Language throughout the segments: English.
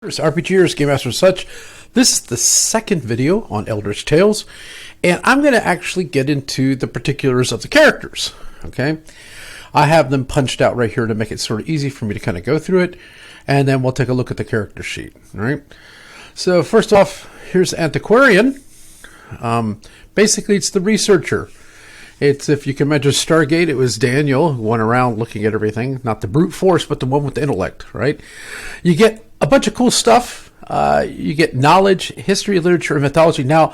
RPGers, Game Masters, such. This is the second video on Eldritch Tales, and I'm going to actually get into the particulars of the characters. Okay, I have them punched out right here to make it sort of easy for me to kind of go through it, and then we'll take a look at the character sheet. All right. So first off, here's Antiquarian. Basically, it's the researcher. It's, if you can imagine Stargate, it was Daniel who went around looking at everything, not the brute force, but the one with the intellect, right? You get a bunch of cool stuff. You get knowledge, history, literature, and mythology. Now,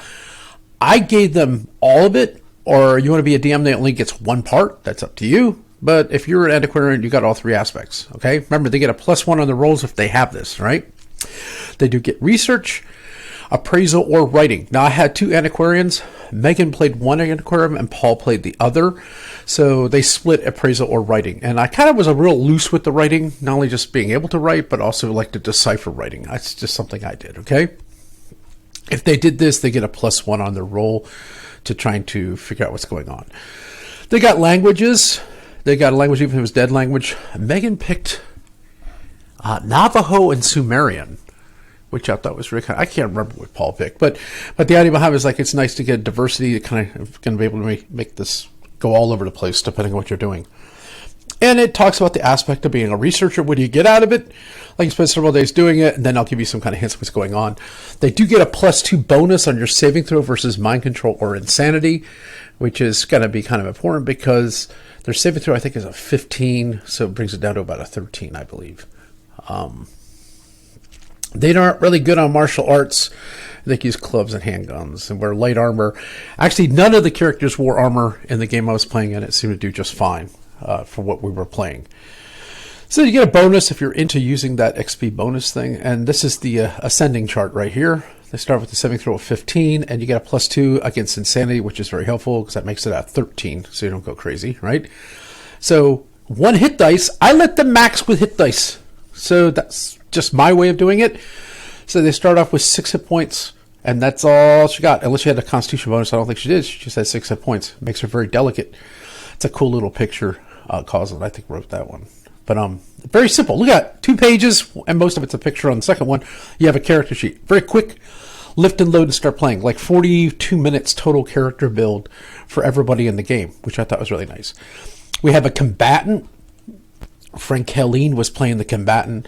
I gave them all of it, or you want to be a DM that only gets one part, that's up to you. But if you're an antiquarian, you got all three aspects, okay? Remember, they get a +1 on the rolls if they have this, right? They do get research, appraisal, or writing. Now, I had two antiquarians. Megan played one antiquarian and Paul played the other. So they split appraisal or writing. And I kind of was a real loose with the writing, not only just being able to write, but also like to decipher writing. That's just something I did, okay? If they did this, they get a +1 on their roll to trying to figure out what's going on. They got languages. They got a language, even if it was dead language. Megan picked Navajo and Sumerian, which I thought was really kind of, I can't remember what Paul picked, but the idea behind it is like, it's nice to get diversity to kind of going to be able to make this go all over the place depending on what you're doing. And it talks about the aspect of being a researcher. What do you get out of it? Like, you spend several days doing it, and then I'll give you some kind of hints of what's going on. They do get a +2 bonus on your saving throw versus mind control or insanity, which is going to be kind of important because their saving throw, I think, is a 15, so it brings it down to about a 13, I believe. They aren't really good on martial arts. They use clubs and handguns and wear light armor. Actually, none of the characters wore armor in the game I was playing, and it seemed to do just fine for what we were playing. So you get a bonus if you're into using that XP bonus thing. And this is the ascending chart right here. They start with the saving throw of 15, and you get a +2 against insanity, which is very helpful because that makes it a 13, so you don't go crazy, right? So one hit dice, I let them max with hit dice. So that's just my way of doing it. So they start off with 6 hit points, and that's all she got. Unless she had a constitution bonus, I don't think she did. She just had 6 hit points. Makes her very delicate. It's a cool little picture. Causin, I think, wrote that one. But very simple. Look at 2 pages, and most of it's a picture on the second one. You have a character sheet. Very quick. Lift and load and start playing. Like 42 minutes total character build for everybody in the game, which I thought was really nice. We have a combatant. Frank Helene was playing the combatant.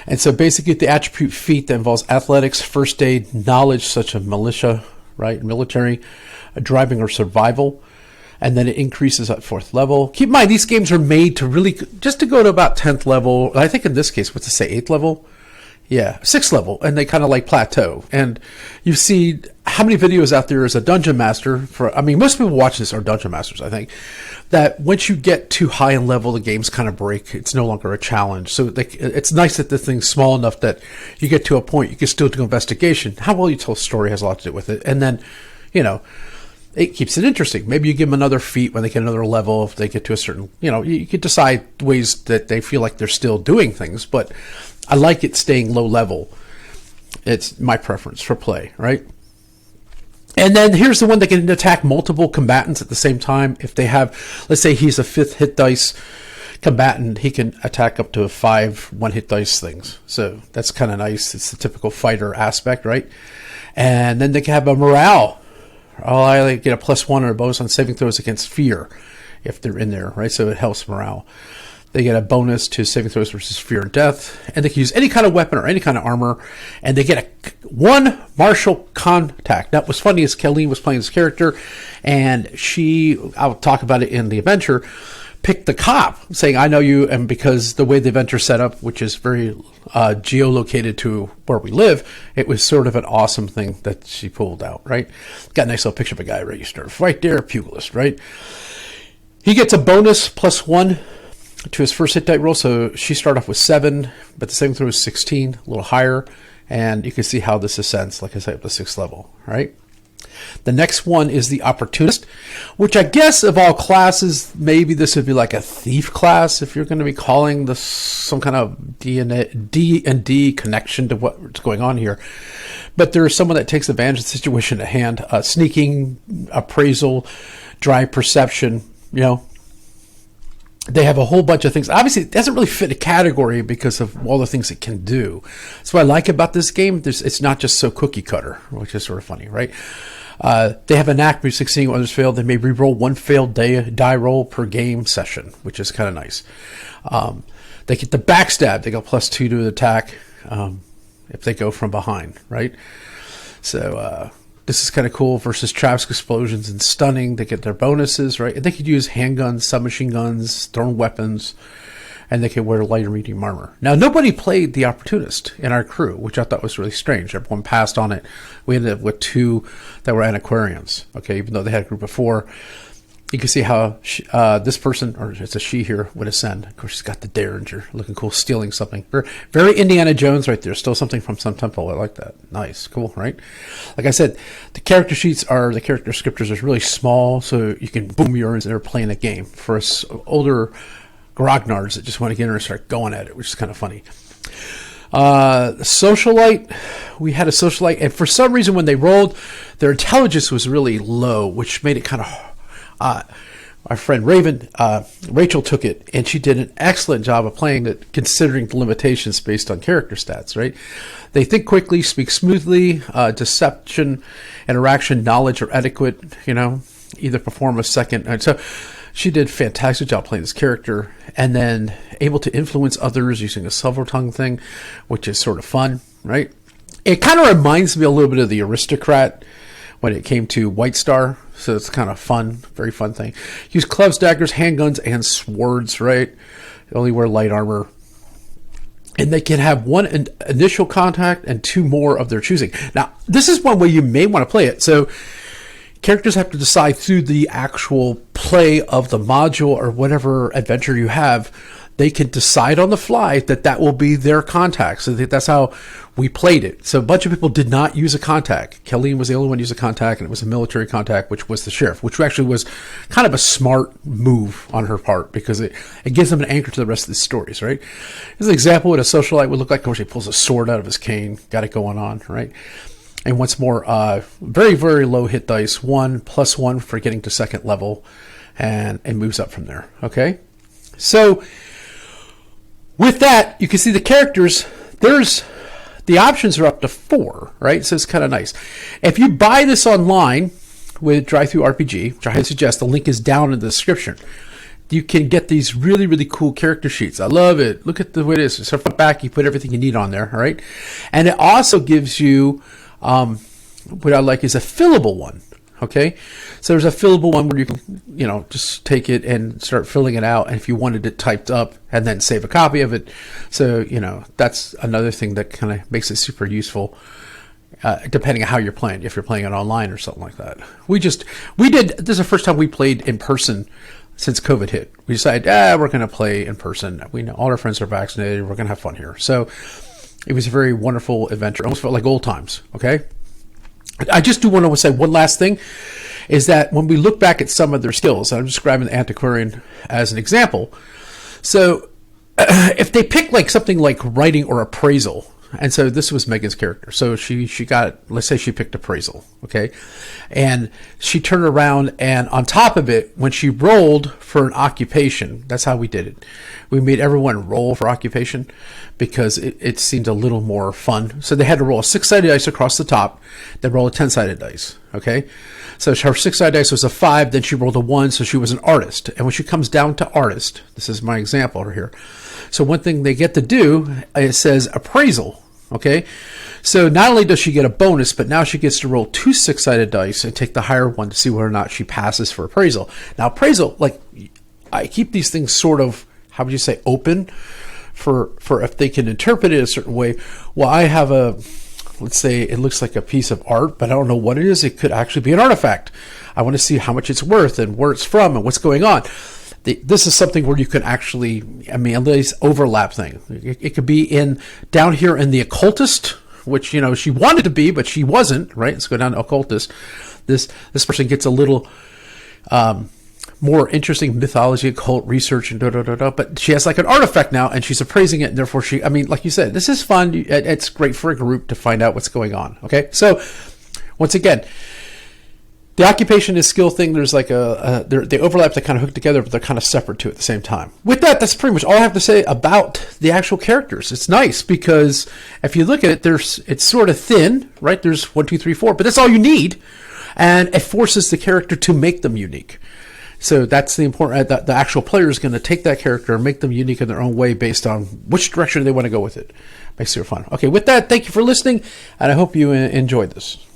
And so basically the attribute feat that involves athletics, first aid, knowledge such as militia, right, military, driving or survival. And then it increases at 4th level. Keep in mind, these games are made to really, just to go to about 10th level. I think in this case, what's it say, 8th level? Yeah, 6th level. And they kind of like plateau. And you see how many videos out there as a dungeon master for, I mean, most people watch this are dungeon masters, I think, that once you get too high in level, the games kind of break. It's no longer a challenge. So it's nice that the thing's small enough that you get to a point, you can still do investigation. How well you tell a story has a lot to do with it. And then, you know, it keeps it interesting. Maybe you give them another feat when they get another level. If they get to a certain, you know, you could decide ways that they feel like they're still doing things. But I like it staying low level. It's my preference for play, right? And then here's the one that can attack multiple combatants at the same time. If they have, let's say he's a 5th hit dice combatant, he can attack up to 5 1-hit dice things. So that's kind of nice. It's the typical fighter aspect, right? And then they can have a morale. I get a +1 or a bonus on saving throws against fear if they're in there, right? So it helps morale. They get a bonus to saving throws versus fear and death. And they can use any kind of weapon or any kind of armor. And they get one martial contact. Now, what's funny is Kelly was playing this character. And I'll talk about it in the adventure, picked the cop, saying, I know you. And because the way the adventure's set up, which is very geolocated to where we live, it was sort of an awesome thing that she pulled out, right? Got a nice little picture of a guy registered right there, pugilist, right? He gets a bonus +1 to his first hit die roll. So she started off with 7, but the saving throw is 16, a little higher. And you can see how this ascends, like I said, up to 6th level, right? The next one is the opportunist, which I guess of all classes, maybe this would be like a thief class if you're going to be calling this some kind of D&D connection to what's going on here. But there is someone that takes advantage of the situation at hand, sneaking, appraisal, dry perception, you know. They have a whole bunch of things. Obviously, it doesn't really fit a category because of all the things it can do. That's what I like about this game. It's not just so cookie cutter, which is sort of funny, right? They have a knack for succeeding when others fail. They may re-roll one failed die roll per game session, which is kind of nice. They get the backstab. They go +2 to attack if they go from behind, right? So this is kind of cool. Versus traps, explosions, and stunning. They get their bonuses, right? And they could use handguns, submachine guns, thrown weapons, and they could wear light or medium armor. Now, nobody played the opportunist in our crew, which I thought was really strange. Everyone passed on it. We ended up with 2 that were Antiquarians, okay, even though they had a group of 4. You can see how this person, or it's a she here, would ascend. Of course, she's got the Derringer, looking cool, stealing something. Very Indiana Jones right there. Still something from some temple. I like that. Nice, cool, right? Like I said, the character sheets the character descriptors are really small, so you can boom yours and they're playing a game. For us older grognards that just want to get in and start going at it, which is kind of funny. Socialite, we had a socialite, and for some reason when they rolled, their intelligence was really low, which made it kind of our friend Rachel took it, and she did an excellent job of playing it, considering the limitations based on character stats, right? They think quickly, speak smoothly, deception, interaction, knowledge, or etiquette, either perform a second. And so she did a fantastic job playing this character, and then able to influence others using a silver tongue thing, which is sort of fun, right? It kind of reminds me a little bit of the aristocrat when it came to White Star. So it's kind of fun, very fun thing. Use clubs, daggers, handguns, and swords, right? They only wear light armor. And they can have 1 initial contact and 2 more of their choosing. Now, this is one way you may want to play it. So characters have to decide through the actual play of the module or whatever adventure you have. They can decide on the fly that will be their contact. So that's how we played it. So a bunch of people did not use a contact. Kelly was the only one to use a contact, and it was a military contact, which was the sheriff, which actually was kind of a smart move on her part because it gives them an anchor to the rest of the stories, right? As an example, what a socialite would look like. Of course, he pulls a sword out of his cane, got it going on, right? And once more, very, very low hit dice, 1 + 1 for getting to second level, and it moves up from there, okay? So with that, you can see the characters, the options are up to 4, right? So it's kind of nice. If you buy this online with DriveThruRPG, which I highly suggest, the link is down in the description, you can get these really, really cool character sheets. I love it. Look at the way it is. So front back, you put everything you need on there, all right? And it also gives you, what I like is a fillable one. Okay, so there's a fillable one where you can, just take it and start filling it out. And if you wanted it typed up and then save a copy of it. So, that's another thing that kind of makes it super useful, depending on how you're playing, if you're playing it online or something like that. This is the first time we played in person since COVID hit. We decided, we're going to play in person. We know all our friends are vaccinated. We're going to have fun here. So it was a very wonderful adventure. Almost felt like old times. Okay. I just do want to say one last thing, is that when we look back at some of their skills, and I'm describing the Antiquarian as an example. So if they pick like something like writing or appraisal, and so this was Megan's character. So she got, let's say she picked appraisal, okay? And she turned around, and on top of it, when she rolled for an occupation, that's how we did it. We made everyone roll for occupation because it seemed a little more fun. So they had to roll a 6-sided dice across the top, then roll a 10-sided dice, okay? So her 6-sided dice was a 5, then she rolled a 1, so she was an artist. And when she comes down to artist, this is my example over here. So one thing they get to do, it says appraisal, okay? So not only does she get a bonus, but now she gets to roll 2 6-sided dice and take the higher one to see whether or not she passes for appraisal. Now appraisal, like, I keep these things sort of, how would you say, open for if they can interpret it a certain way. Well, I have let's say it looks like a piece of art, but I don't know what it is. It could actually be an artifact. I want to see how much it's worth and where it's from and what's going on. This is something where you can actually, at least overlap thing. It could be down here in the occultist, which, she wanted to be, but she wasn't, right? Let's go down to occultist. This person gets a little more interesting mythology, occult research, and but she has like an artifact now, and she's appraising it, and therefore like you said, this is fun. It's great for a group to find out what's going on, okay? So, once again, The occupation and skill thing, there's like they overlap, they kind of hook together, but they're kind of separate too at the same time. With that, that's pretty much all I have to say about the actual characters. It's nice because if you look at it, it's sort of thin, right? There's 1, 2, 3, 4, but that's all you need. And it forces the character to make them unique. So that's the important, the actual player is going to take that character and make them unique in their own way based on which direction they want to go with it. Makes it fun. Okay, with that, thank you for listening, and I hope you enjoyed this.